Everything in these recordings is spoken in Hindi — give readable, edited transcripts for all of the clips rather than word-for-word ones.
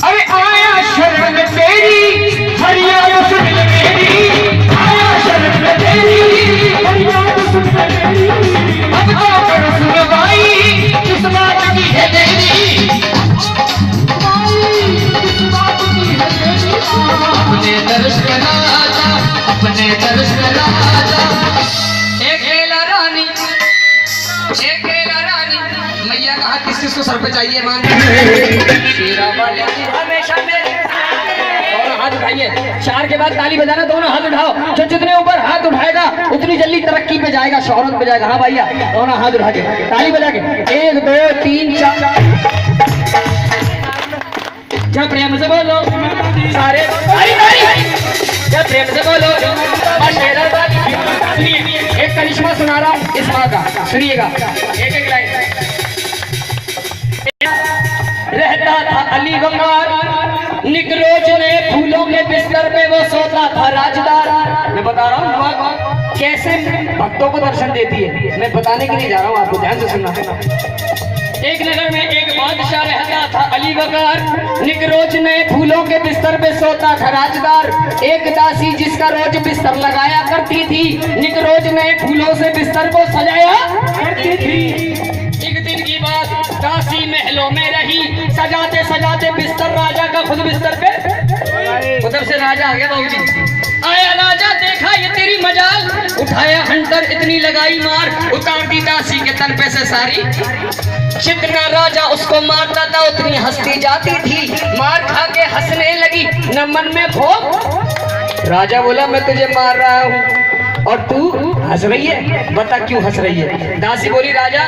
अरे आया शरण तेरी फरियाद सुन मेरी, आया शरण तेरी फरियाद सुन मेरी, अब तो कर सुनवाई किस बात की है तेरी, अपने दर्श करा जा, अपने दर्श करा जा। एक हेला रानी, एक हेला रानी, मैया कहा किस चीज को सर पे चाहिए मान हमेशा मेरे दोनों हाथ उठाइए, चार के बाद ताली बजाना, दोनों हाथ उठाओ, जो जितने ऊपर हाथ उठाएगा उतनी जल्दी तरक्की पे जाएगा, शोहरत पे जाएगा। हाँ भैया दोनों हाथ उठा के ताली बजा के 1 2 3 4 जब प्रेम से बोलो सारे, जब प्रेम से बोलो। एक करिश्मा सुना रहा हूँ इस माँ का, सुनिएगा एक एक लाइन। रहता था अली बंगार निकरोज ने फूलों के बिस्तर पे वो सोता था राजदार। मैं बता रहा हूँ कैसे भक्तों को दर्शन देती है, मैं बताने के लिए जा रहा हूँ, आपको ध्यान से सुनना। एक नगर में एक बादशाह रहता था अली बंगार, निकरोज ने फूलों के बिस्तर पे सोता था राजदार। एक दासी जिसका रोज बिस्तर लगाया करती थी, निकरोज ने फूलों से बिस्तर को सजाया करती थी। एक दिन की बात, दासी महलों में रही, सजाते सजाते बिस्तर राजा का खुद बिस्तर पे, उधर से राजा आ गया बाबूजी। आया राजा, देखा ये तेरी मजाल, उठाया हंटर, इतनी लगाई मार, उतार दी दासी के तन पे से सारी। जितना राजा उसको मारता था उतनी हंसती जाती थी, मार खा के हंसने लगी न मन में खौफ। राजा बोला मैं तुझे मार रहा हूँ और तू हंस रही है, बता क्यों हंस रही है। दासी बोली राजा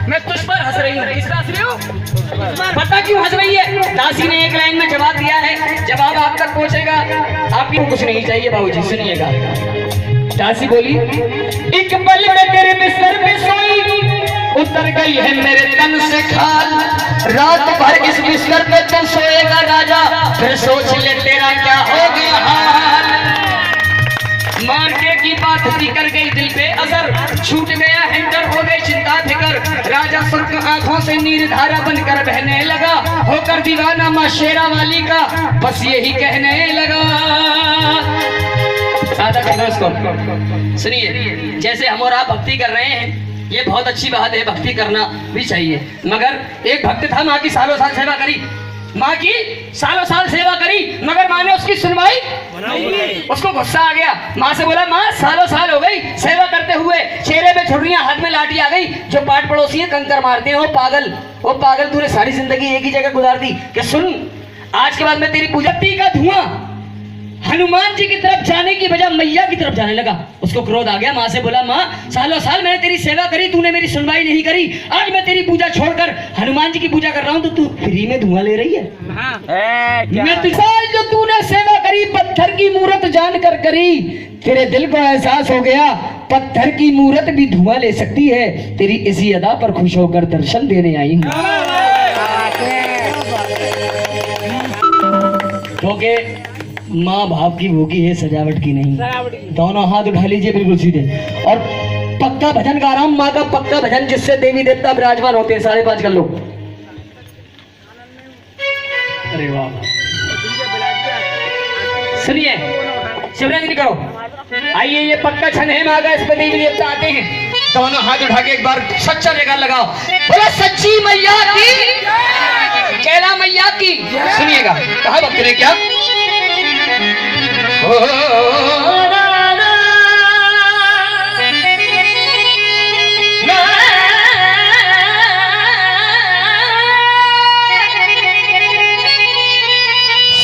मैं तुझ पर हंस रही हूँ। किस हंस रही हूँ, बता क्यों हंस रही है। दासी ने एक लाइन में जवाब दिया है, जवाब आप तक पहुंचेगा, आपको कुछ नहीं चाहिए बाबूजी, सुनिएगा। दासी बोली एक पल में तेरे बिस्तर पे सोई, उतर गई है मेरे तन से खाल, रात भर इस बिस्तर पे तू सोएगा राजा, फिर सोच ले तेरा क्या होगा हाल। मारने की बात कर गई दिल पे असर, छूट गया हिंडर, हो गई चिंता फिकर। राजा सुर्ख आंखों से नीर धारा बनकर बहने लगा, होकर दीवाना माँ शेरा वाली का बस यही कहने लगा। सादा कहना उसको सुनिए, जैसे हम और आप भक्ति कर रहे हैं ये बहुत अच्छी बात है, भक्ति करना भी चाहिए, मगर एक भक्त था माँ की सालों साल सेवा करी, माँ की सालों साल सेवा करी, मगर माँ ने उसकी सुनवाई नहीं। उसको गुस्सा आ गया, माँ से बोला माँ सालों साल हो गई सेवा करते हुए, चेहरे पे छुरियां हाथ में लाठी आ गई, जो पाठ पड़ोसी है कंकर मारते हैं, वो पागल तूने सारी जिंदगी एक ही जगह गुजार दी, कि सुन आज के बाद मैं तेरी पूजा का धुआं हनुमान जी की तरफ जाने की बजाय मैया की तरफ जाने लगा। उसको क्रोध आ गया, माँ से बोला माँ सालों साल मैंने तेरी सेवा करी, तूने मेरी सुनवाई नहीं करी, आज मैं तेरी पूजा छोड़कर हनुमान जी की पूजा कर रहा हूँ तो तू फ्री में धुआं ले रही है। मैं साल जो तूने सेवा करी पत्थर की मूर्त जानकर करी, तेरे दिल को एहसास हो गया पत्थर की मूर्त भी धुआं ले सकती है, तेरी इसी अदा पर खुश होकर दर्शन देने आई हूँ। माँ भाव की भूखी है, सजावट की नहीं। दोनों हाथ उठा लीजिए बिल्कुल सीधे, और पक्का भजन गा रहा हूँ, माँ का पक्का भजन जिससे देवी देवता विराजमान होते हैं। 5:30 कर लो। अरे वाह, सुनिए शिवरंजनी करो। आइए ये पक्का क्षण है माँ का, इस पर देवी देवता आते हैं। दोनों हाथ उठा के एक बार सच्चा जयकार लगाओ, बोला सच्ची मैया की, कैला मैया की। सुनिएगा कहा भक्त ने क्या,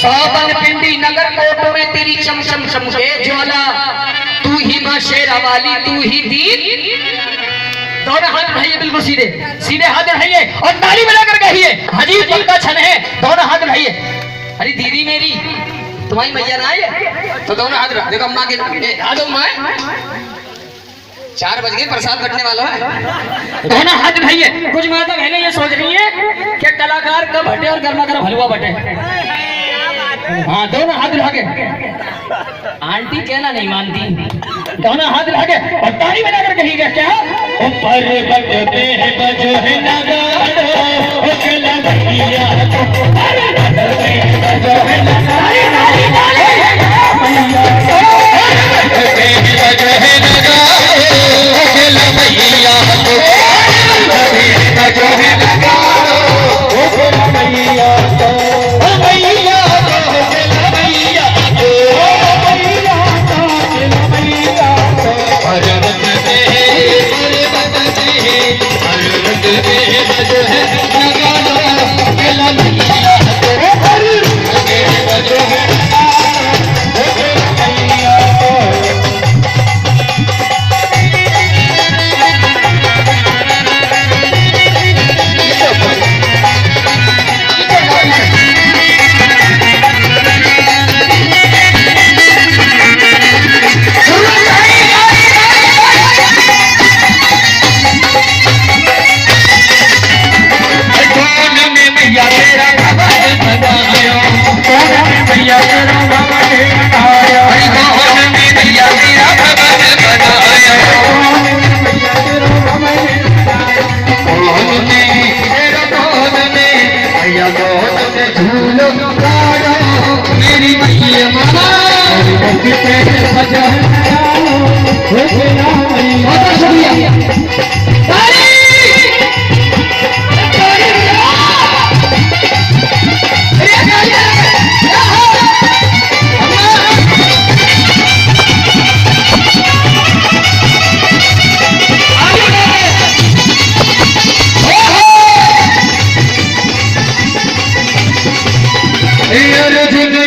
सावन पिंडी नगर कोटों में तेरी चमचम चमके ज्वाला, तू ही माँ शेरा वाली, तू ही दीन। दोनों हाथ उठाइए बिल्कुल सीधे सीधे हाथ उठाइए और ताली बजाकर कहिए हाजी पक्का क्षण है। दोनों हाथ उठाइए। अरे दीदी मेरी तुम्हारी मैया ना आई तो दोनों हाथ रख देखो अम्मा के हाथ अम्मा 4 बज गए प्रसाद बटने वाला है दोनों हाथ उठाइए कुछ माता बहनें ये सोच रही है कि कलाकार कब हटे और गर्मा गर्म हलवा बटे हाँ दोनों हाथ उठा के आंटी कहना नहीं मानती दोनों हाथ उठा के और ताली बनाकर कहिएगा क्या ऊपर बजते हैं बजो है नगाड़ो ओ कला भैया ऊपर बजते हैं बजो है नगाड़ो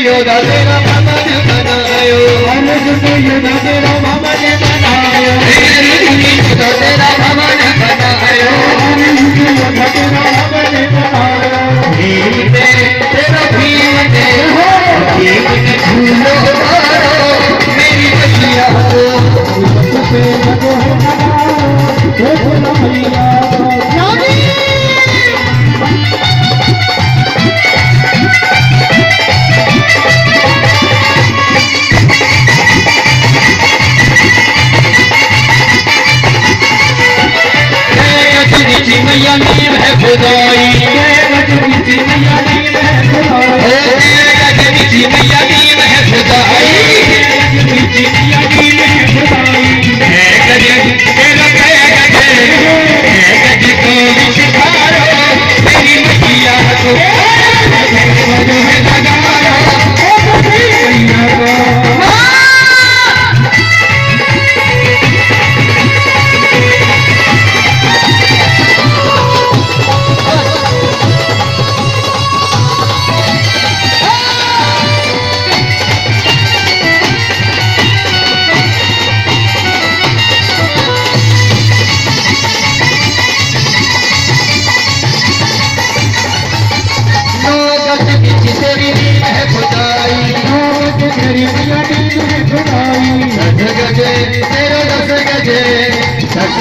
योदा तेरा बाबा ने बनायो योदा तेरा बाबा ने बनायो योदा तेरा बाबा ने बनायो योदा तेरा बाबा ने बनायो तेरा भीम दे भीम ने झूलो मारो मेरी मैया को पे लगो है लगाओ मैया मैया नीम है खुदाई गजनी मैया नीम है खुदाई गजनी मैया नीम है खुदाई गजनी मैया नीम है खुदाई गजनी तेरा गज को सिखारो मेरी मैया को लगारो मैया को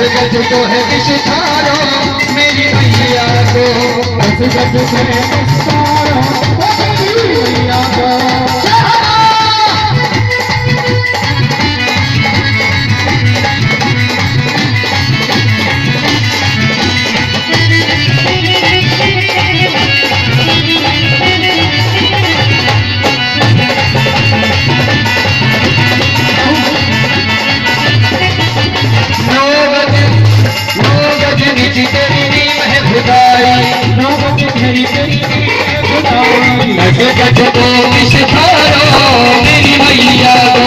गज को है विषधारो मेरी मैया को गज को है विषधारो मेरी मैया को गज को विषधारो मेरी मैया को